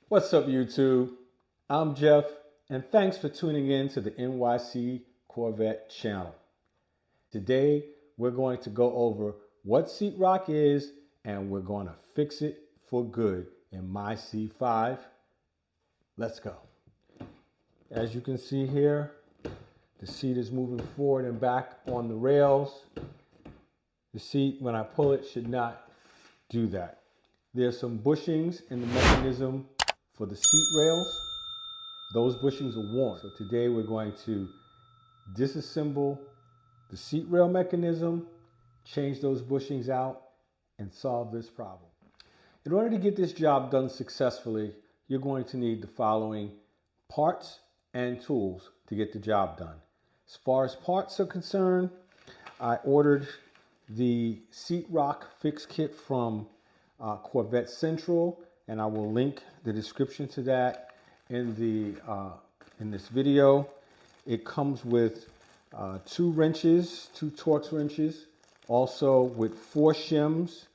What's up, YouTube? I'm Jeff, and thanks for tuning in to the NYC Corvette channel. Today, we're going to go over what sheetrock is, and we're going to fix it for good in my C5. Let's go. As you can see here, the seat is moving forward and back on the rails. The seat, when I pull it, should not do that. There's some bushings in the mechanism for the seat rails. Those bushings are worn. So today we're going to disassemble the seat rail mechanism, change those bushings out, and solve this problem. In order to get this job done successfully, you're going to need the following parts and tools to get the job done. As far as parts are concerned, I ordered the sheetrock fix kit from Corvette Central, and I will link the description to that in this video. It comes with 2 wrenches, 2 Torx wrenches, also with 4 shims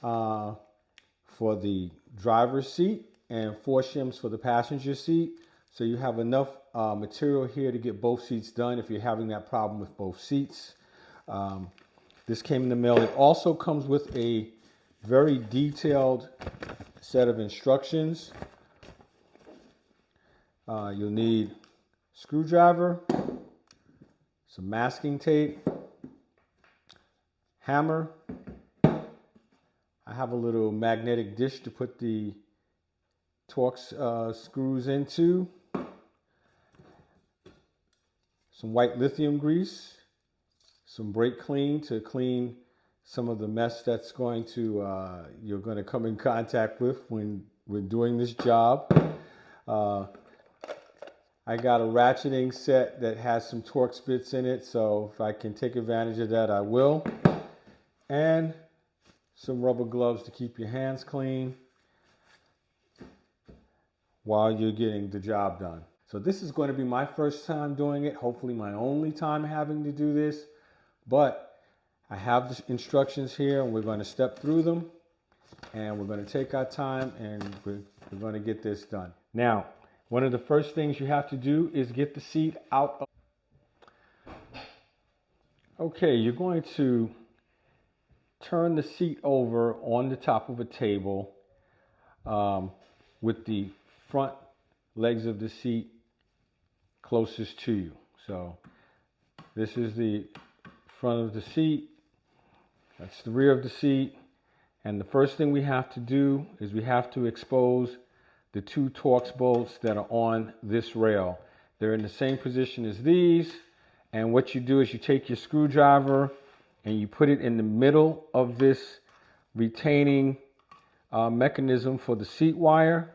for the driver's seat and 4 shims for the passenger seat. So you have enough material here to get both seats done if you're having that problem with both seats. This came in the mail. It also comes with a very detailed set of instructions. You'll need a screwdriver, some masking tape, hammer. I have a little magnetic dish to put the Torx screws into, some white lithium grease, some brake clean to clean some of the mess that's going to you're going to come in contact with when we're doing this job. I got a ratcheting set that has some Torx bits in it, so if I can take advantage of that, I will. And some rubber gloves to keep your hands clean while you're getting the job done. So this is going to be my first time doing it, hopefully my only time having to do this, but I have the instructions here, and we're going to step through them, and we're going to take our time, and we're going to get this done. Now, one of the first things you have to do is get the seat out of... Okay, you're going to turn the seat over on the top of a table with the front legs of the seat closest to you. So this is the front of the seat. That's the rear of the seat. And the first thing we have to do is we have to expose the 2 Torx bolts that are on this rail. They're in the same position as these. And what you do is you take your screwdriver and you put it in the middle of this retaining mechanism for the seat wire.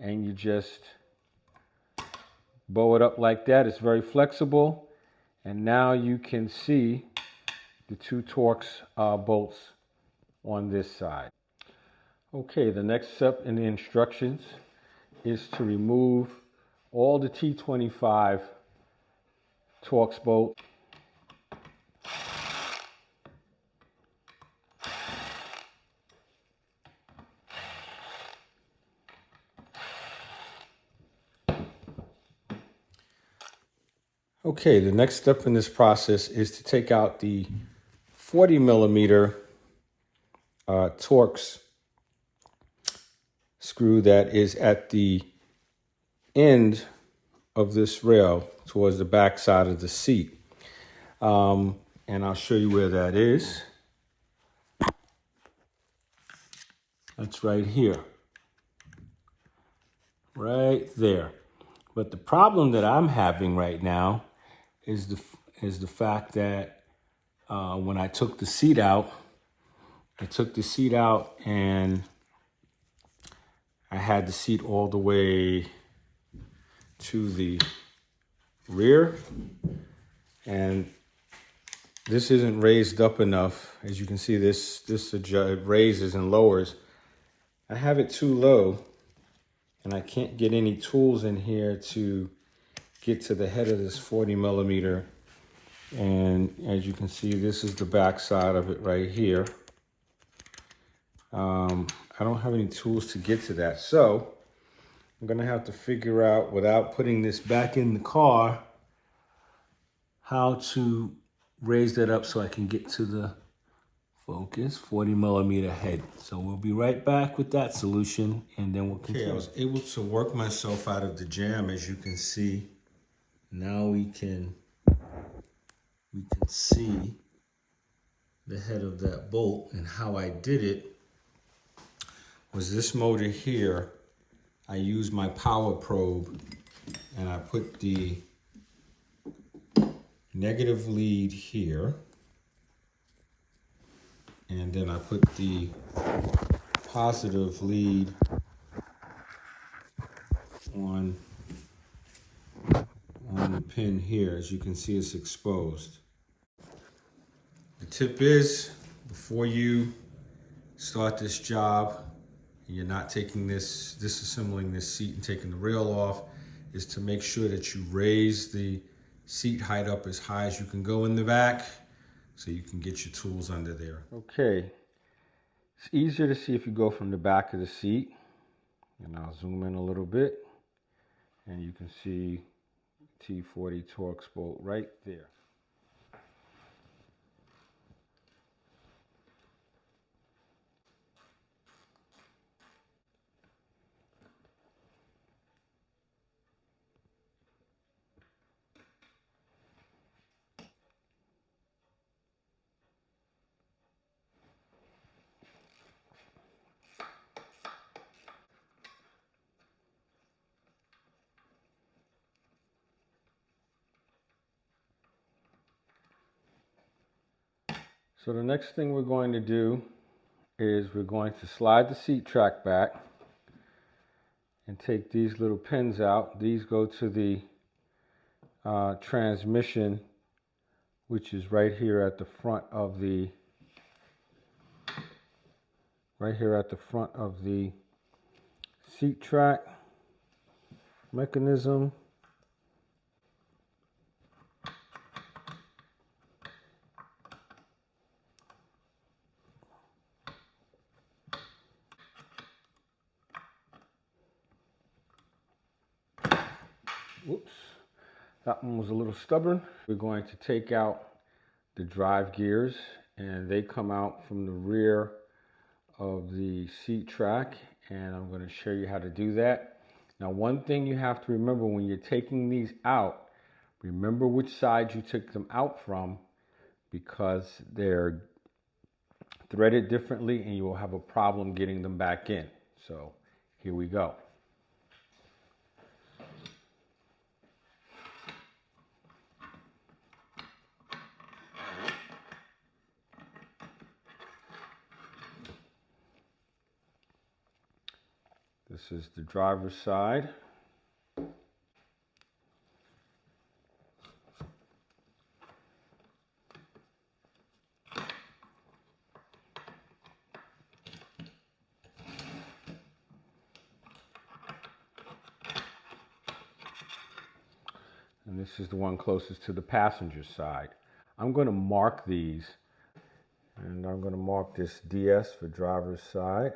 And you just bow it up like that. It's very flexible. And now you can see the 2 Torx bolts on this side. Okay, the next step in the instructions is to remove all the T25 Torx bolts. Okay, the next step in this process is to take out the 40 millimeter Torx screw that is at the end of this rail towards the back side of the seat. And I'll show you where that is. That's right here. Right there. But the problem that I'm having right now is the fact that when I took the seat out, and I had the seat all the way to the rear, and this isn't raised up enough. As you can see, this raises and lowers. I have it too low, and I can't get any tools in here to get to the head of this 40 millimeter. And as you can see, this is the back side of it right here. I don't have any tools to get to that. So I'm gonna have to figure out, without putting this back in the car, how to raise that up so I can get to the focus 40mm head. So we'll be right back with that solution and then we'll continue. Okay, I was able to work myself out of the jam, as you can see. Now we can see the head of that bolt, and how I did it was this motor here. I used my power probe and I put the negative lead here, and then I put the positive lead on the pin here. As you can see, it's exposed. The tip is, before you start this job, you're not taking this, disassembling this seat and taking the rail off, is to make sure that you raise the seat height up as high as you can go in the back so you can get your tools under there. Okay, it's easier to see if you go from the back of the seat, and I'll zoom in a little bit and you can see T40 Torx bolt right there. So the next thing we're going to do is we're going to slide the seat track back and take these little pins out. These go to the transmission, which is right here at the front of the seat track mechanism. Whoops, that one was a little stubborn. We're going to take out the drive gears, and they come out from the rear of the seat track, and I'm going to show you how to do that. Now, one thing you have to remember when you're taking these out, remember which side you took them out from, because they're threaded differently and you will have a problem getting them back in. So here we go. This is the driver's side. And this is the one closest to the passenger side. I'm going to mark these, and I'm going to mark this DS for driver's side.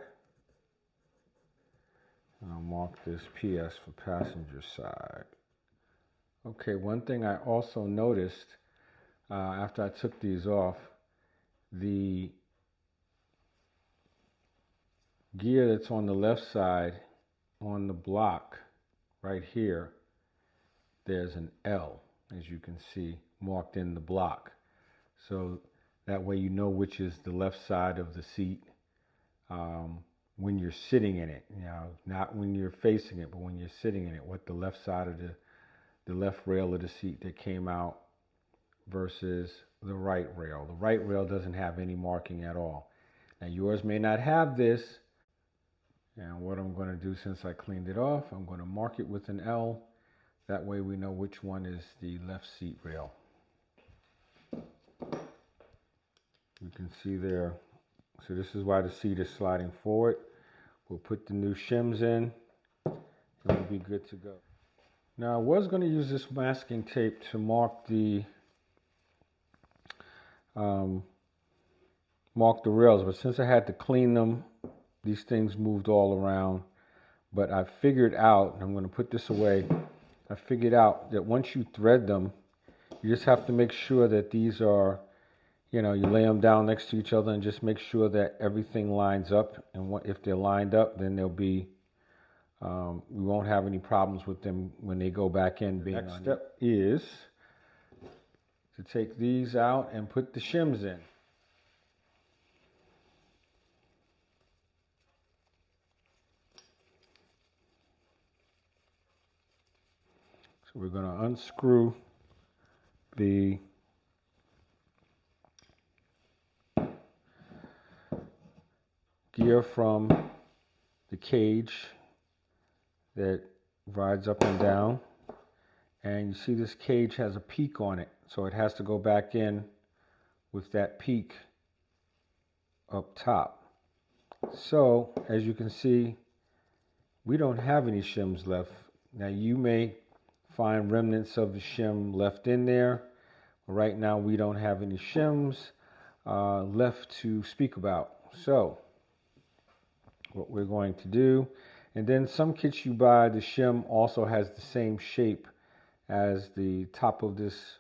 And I'll mark this PS for passenger side. Okay, one thing I also noticed after I took these off, the gear that's on the left side on the block right here, there's an L, as you can see, marked in the block. So that way you know which is the left side of the seat when you're sitting in it. You know, not when you're facing it, but when you're sitting in it, what the left side of the left rail of the seat that came out versus the right rail. The right rail doesn't have any marking at all. Now yours may not have this. And what I'm going to do, since I cleaned it off, I'm going to mark it with an L. That way we know which one is the left seat rail. You can see there. So this is why the seat is sliding forward. We'll put the new shims in and we'll be good to go. Now I was going to use this masking tape to mark the rails, but since I had to clean them, these things moved all around. but I figured out, and I'm going to put this away, I figured out that once you thread them, you just have to make sure that these are, you lay them down next to each other and just make sure that everything lines up. And if they're lined up, then they'll be, we won't have any problems with them when they go back in. The next step is to take these out and put the shims in. So we're going to unscrew the gear from the cage that rides up and down, and you see this cage has a peak on it, so it has to go back in with that peak up top. So as you can see, we don't have any shims left. Now you may find remnants of the shim left in there. Right now we don't have any shims left to speak about. So what we're going to do, and then some kits you buy, the shim also has the same shape as the top of this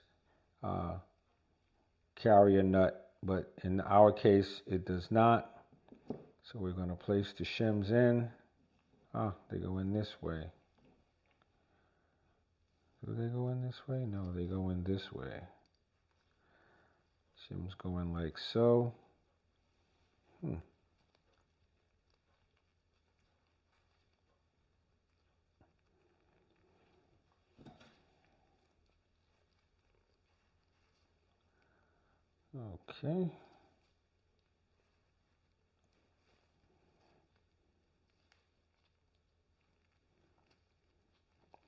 carrier nut, but in our case it does not. So we're going to place the shims in. They go in this way. Do they go in this way? No, they go in this way. Shims go in like so. Okay.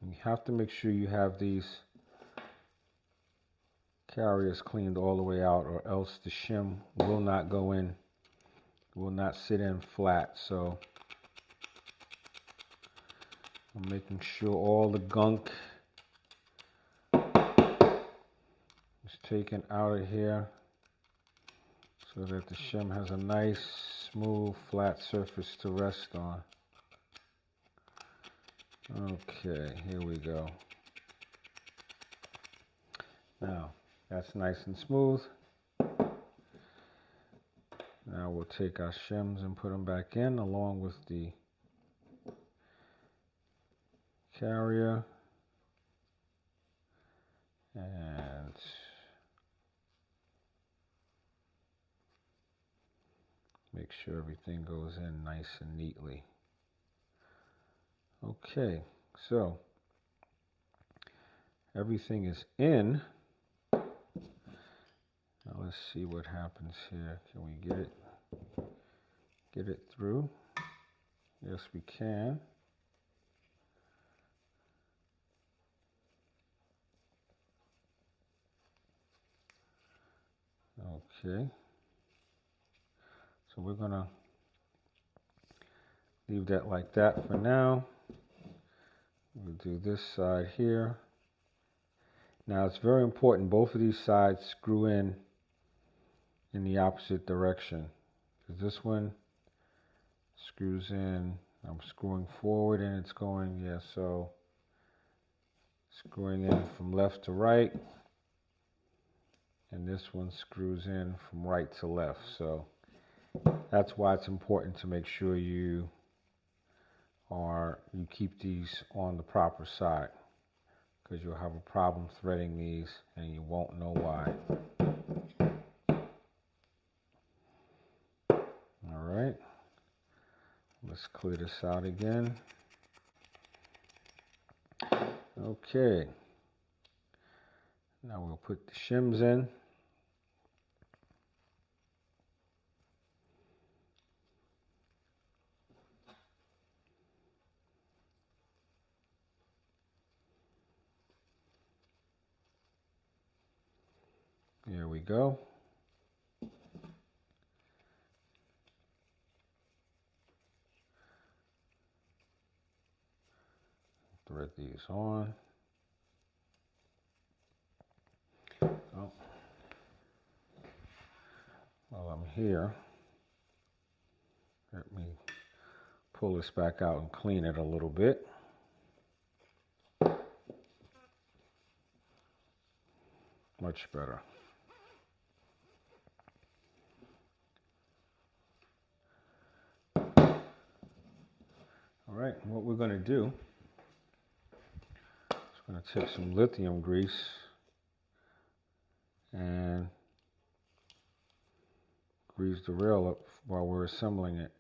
You have to make sure you have these carriers cleaned all the way out, or else the shim will not go in, will not sit in flat. So I'm making sure all the gunk is taken out of here so that the shim has a nice, smooth, flat surface to rest on. Okay, here we go. Now, that's nice and smooth. Now we'll take our shims and put them back in along with the carrier. And make sure everything goes in nice and neatly. Okay, so everything is in. Now let's see what happens here. Can we get it through? Yes, we can. Okay. So we're gonna leave that like that for now. We'll do this side here. Now it's very important, both of these sides screw in the opposite direction. Because this one screws in, I'm screwing forward and it's going, so screwing in from left to right. And this one screws in from right to left. So that's why it's important to make sure you keep these on the proper side, because you'll have a problem threading these and you won't know why. All right, let's clear this out again. Okay, now we'll put the shims in. There we go. Thread these on. Oh. While I'm here, let me pull this back out and clean it a little bit. Much better. All right, what we're going to do is going to take some lithium grease and grease the rail up while we're assembling it.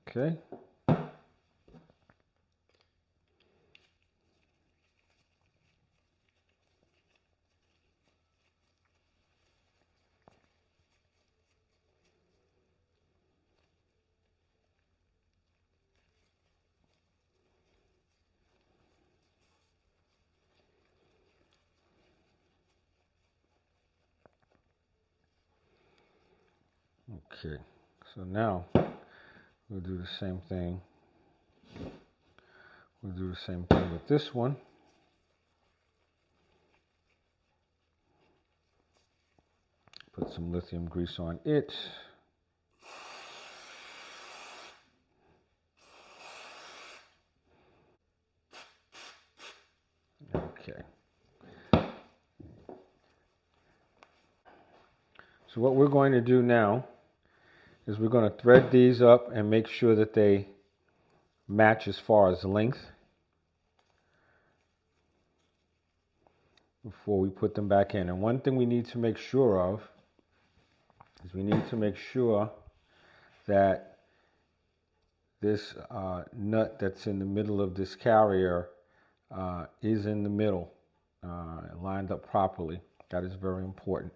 Okay. Okay, so now we'll do the same thing. We'll do the same thing with this one. Put some lithium grease on it. Okay. So what we're going to do now is we're going to thread these up and make sure that they match as far as length before we put them back in. And one thing we need to make sure of is we need to make sure that this nut that's in the middle of this carrier is in the middle, lined up properly. That is very important.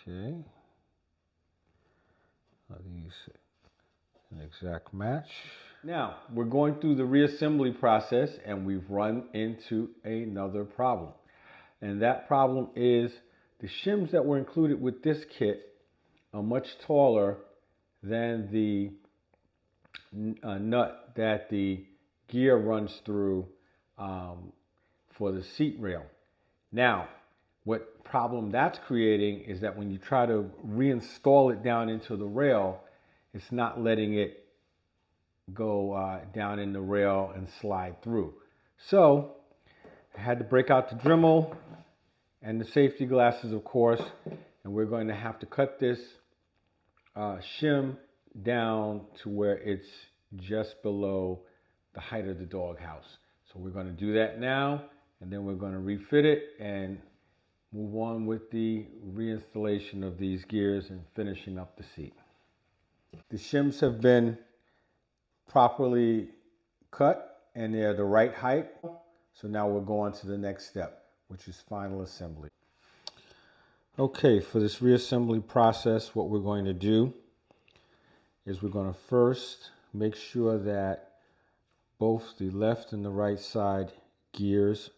Okay. Are these an exact match? Now, we're going through the reassembly process and we've run into another problem. And that problem is the shims that were included with this kit are much taller than the nut that the gear runs through for the seat rail. Now, what problem that's creating is that when you try to reinstall it down into the rail, it's not letting it go down in the rail and slide through. So I had to break out the Dremel and the safety glasses, of course, and we're going to have to cut this shim down to where it's just below the height of the doghouse. So we're going to do that now, and then we're going to refit it and move on with the reinstallation of these gears and finishing up the seat. The shims have been properly cut and they're the right height. So now we're going to the next step, which is final assembly. Okay, for this reassembly process, what we're going to do is we're going to first make sure that both the left and the right side gears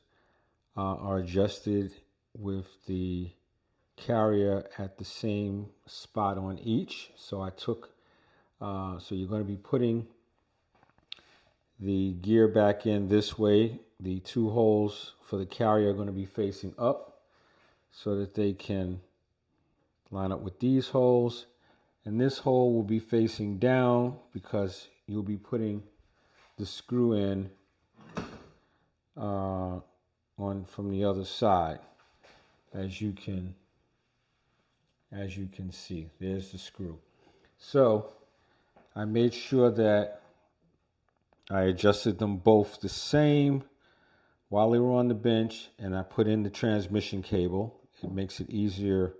are adjusted with the carrier at the same spot on each. So I took, so you're going to be putting the gear back in this way. The two holes for the carrier are going to be facing up so that they can line up with these holes. And this hole will be facing down because you'll be putting the screw in from the other side. As you can see, there's the screw. So I made sure that I adjusted them both the same while they were on the bench, and I put in the transmission cable. It makes it easier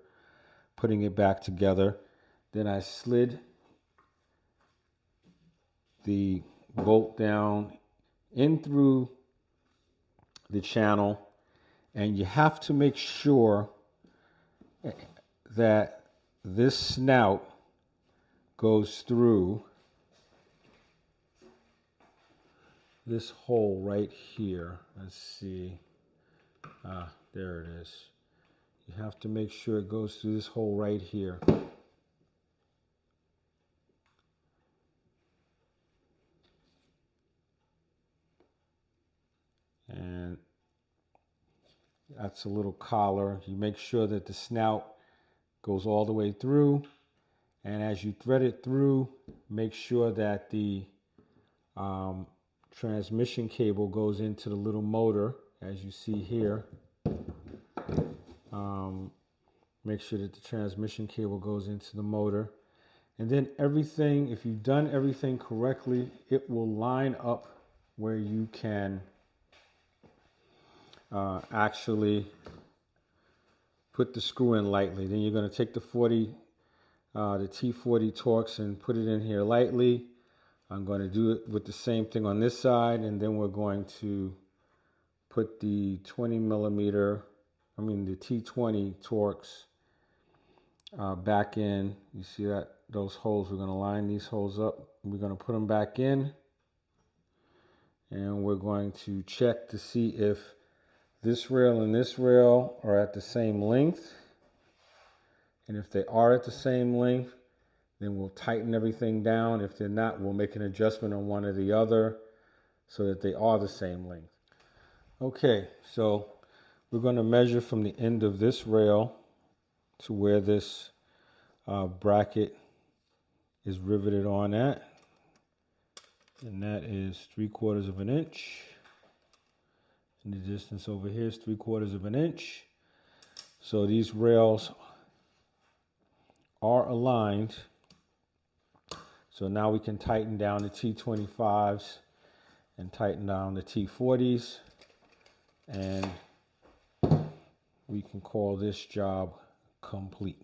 putting it back together. Then I slid the bolt down in through the channel, and you have to make sure that this snout goes through this hole right here. Let's see. There it is. You have to make sure it goes through this hole right here. That's a little collar. You make sure that the snout goes all the way through. And as you thread it through, make sure that the transmission cable goes into the little motor, as you see here. Make sure that the transmission cable goes into the motor. And then everything, if you've done everything correctly, it will line up where you can actually put the screw in lightly. Then you're going to take the T40 Torx and put it in here lightly. I'm going to do it with the same thing on this side, and then we're going to put the the T20 Torx back in. You see that those holes? We're going to line these holes up. We're going to put them back in, and we're going to check to see if this rail and this rail are at the same length. And if they are at the same length, then we'll tighten everything down. If they're not, we'll make an adjustment on one or the other so that they are the same length. Okay, so we're going to measure from the end of this rail to where this bracket is riveted on at. And that is 3/4 of an inch. And the distance over here is 3/4 of an inch. So these rails are aligned. So now we can tighten down the T25s and tighten down the T40s. And we can call this job complete.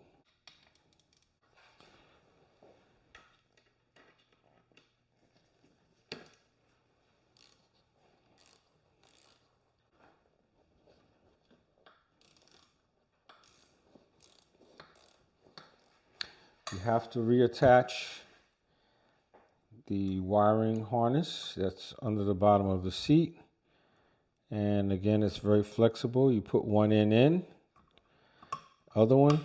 You have to reattach the wiring harness that's under the bottom of the seat. And again, it's very flexible. You put one end in, other one,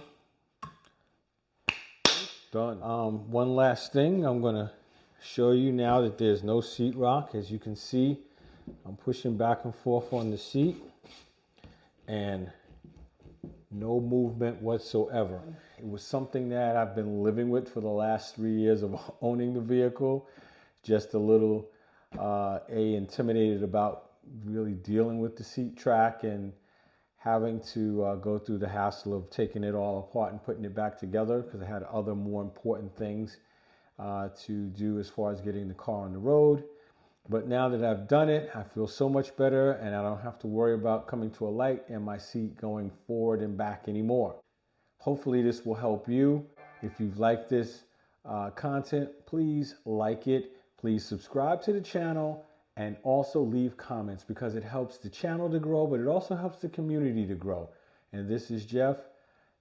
done. One last thing I'm going to show you now that there's no seat rock. As you can see, I'm pushing back and forth on the seat and no movement whatsoever. It was something that I've been living with for the last 3 years of owning the vehicle. Just a little intimidated about really dealing with the seat track and having to go through the hassle of taking it all apart and putting it back together, because I had other more important things to do as far as getting the car on the road. But now that I've done it, I feel so much better, and I don't have to worry about coming to a light and my seat going forward and back anymore. Hopefully this will help you. If you've liked this content, please like it. Please subscribe to the channel and also leave comments, because it helps the channel to grow, but it also helps the community to grow. And this is Jeff,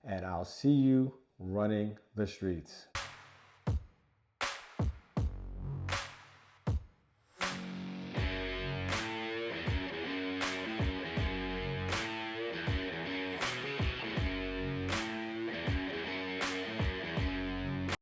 and I'll see you running the streets.